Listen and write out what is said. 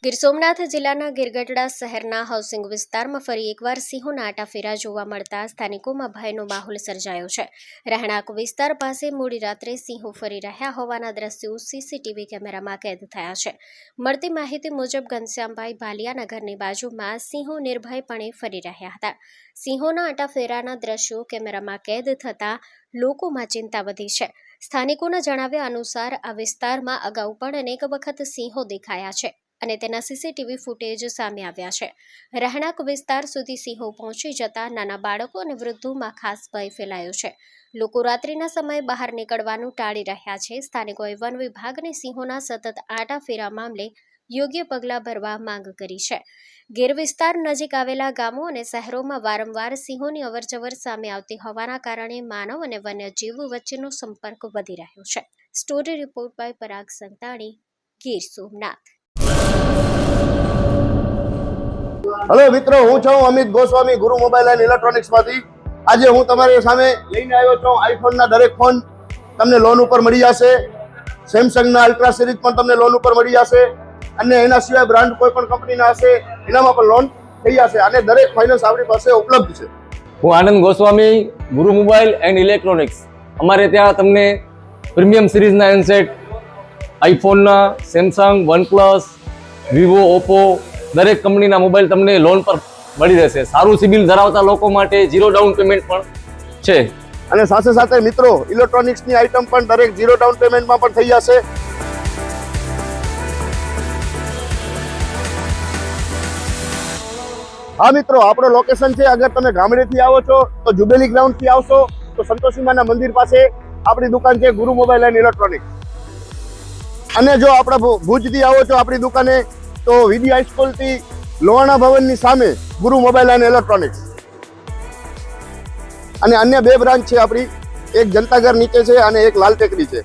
ગીર સોમનાથ જિલ્લાના ગીરગઢડા શહેરના હાઉસિંગ વિસ્તારમાં ફરી એકવાર સિંહોના આટાફેરા જોવા મળતા સ્થાનિકોમાં ભયનો માહોલ સર્જાયો છે. રહેણાંક વિસ્તાર પાસે મોડી રાત્રે સિંહો ફરી રહ્યા હોવાના દ્રશ્યો સીસીટીવી કેમેરામાં કેદ થયા છે. મળતી માહિતી મુજબ ઘનશ્યામભાઈ ભાલિયાના ઘરની બાજુમાં સિંહો નિર્ભયપણે ફરી રહ્યા હતા. સિંહોના આટાફેરાના દ્રશ્યો કેમેરામાં કેદ થતા લોકોમાં ચિંતા વધી છે. સ્થાનિકોના જણાવ્યા અનુસાર આ વિસ્તારમાં અગાઉ પણ અનેક વખત સિંહો દેખાયા છે અને તેના સીસીટીવી ફૂટેજ સામે આવ્યા છે. રહેણાંક વિસ્તાર સુધી સિંહો પહોંચી જતા નાના બાળકો અને વૃદ્ધોમાં ખાસ ભય ફેલાયો છે. લોકો રાત્રિના સમયે બહાર નીકળવાનું ટાળી રહ્યા છે. સ્થાનિકોએ વન વિભાગને સિંહોના સતત આટાફેરા મામલે યોગ્ય પગલાં ભરવા માંગ કરી છે. ગીર વિસ્તાર નજીક આવેલા ગામો અને શહેરોમાં વારંવાર સિંહોની અવરજવર સામે આવતી હોવાના કારણે માનવ અને વન્યજીવ વચ્ચેનો સંપર્ક વધી રહ્યો છે. Story report by Parag Santani, Gir Somnath. Hello મિત્રો, હું છું અમિત ગોસ્વામી, ગુરુ મોબાઈલ એન્ડ ઇલેક્ટ્રોનિક્સમાંથી. આજે હું તમારી સામે લઈને આવ્યો છું આઈફોનના દરેક ફોન તમને લોન ઉપર મળી જશે. સેમસંગના અલ્ટ્રા સિરીઝ પણ તમને લોન ઉપર મળી જશે અને એના સિવાય બ્રાન્ડ કોઈ પણ કંપનીના હશે એનામાં પણ લોન થઈ જશે અને દરેક ફાઇનાન્સ આપણી પાસે ઉપલબ્ધ છે. હું આનંદ ગોસ્વામી, ગુરુ મોબાઈલ એન્ડ ઇલેક્ટ્રોનિક્સ. અમારે ત્યાં તમને પ્રીમિયમ સિરીઝના હેન્ડસેટ, આઈફોનના, સેમસંગ, વનપ્લસ, વિવો, ઓપ્પો દરેક કંપનીના મોબાઈલ તમને લોન પર મળી રહેશે. સારું સિબિલ ધરાવતા લોકો માટે 0 ડાઉન પેમેન્ટ પણ છે. અને સાથે સાથે મિત્રો ઇલેક્ટ્રોનિક્સની આઇટમ પણ દરેક 0 ડાઉન પેમેન્ટમાં પણ થઈ જશે. હા મિત્રો, આપણો લોકેશન છે, અગર તમે ગામડેથી આવો છો તો જુબેલી ગ્રાઉન્ડથી આવશો તો સંતોષીમાના મંદિર પાસે આપણી દુકાન છે ગુરુ મોબાઈલ એન્ડ ઇલેક્ટ્રોનિક્સ. અને જો આપણા ભુજથી આવો છો આપણી દુકાને તો વીડી હાઈસ્કૂલથી લોહાણા ભવનની સામે ગુરુ મોબાઈલ એન્ડ ઇલેક્ટ્રોનિક્સ. અને અન્ય 2 બ્રાન્ચ છે આપણી, એક જનતાગર નીચે છે અને એક લાલ ટેકરી છે.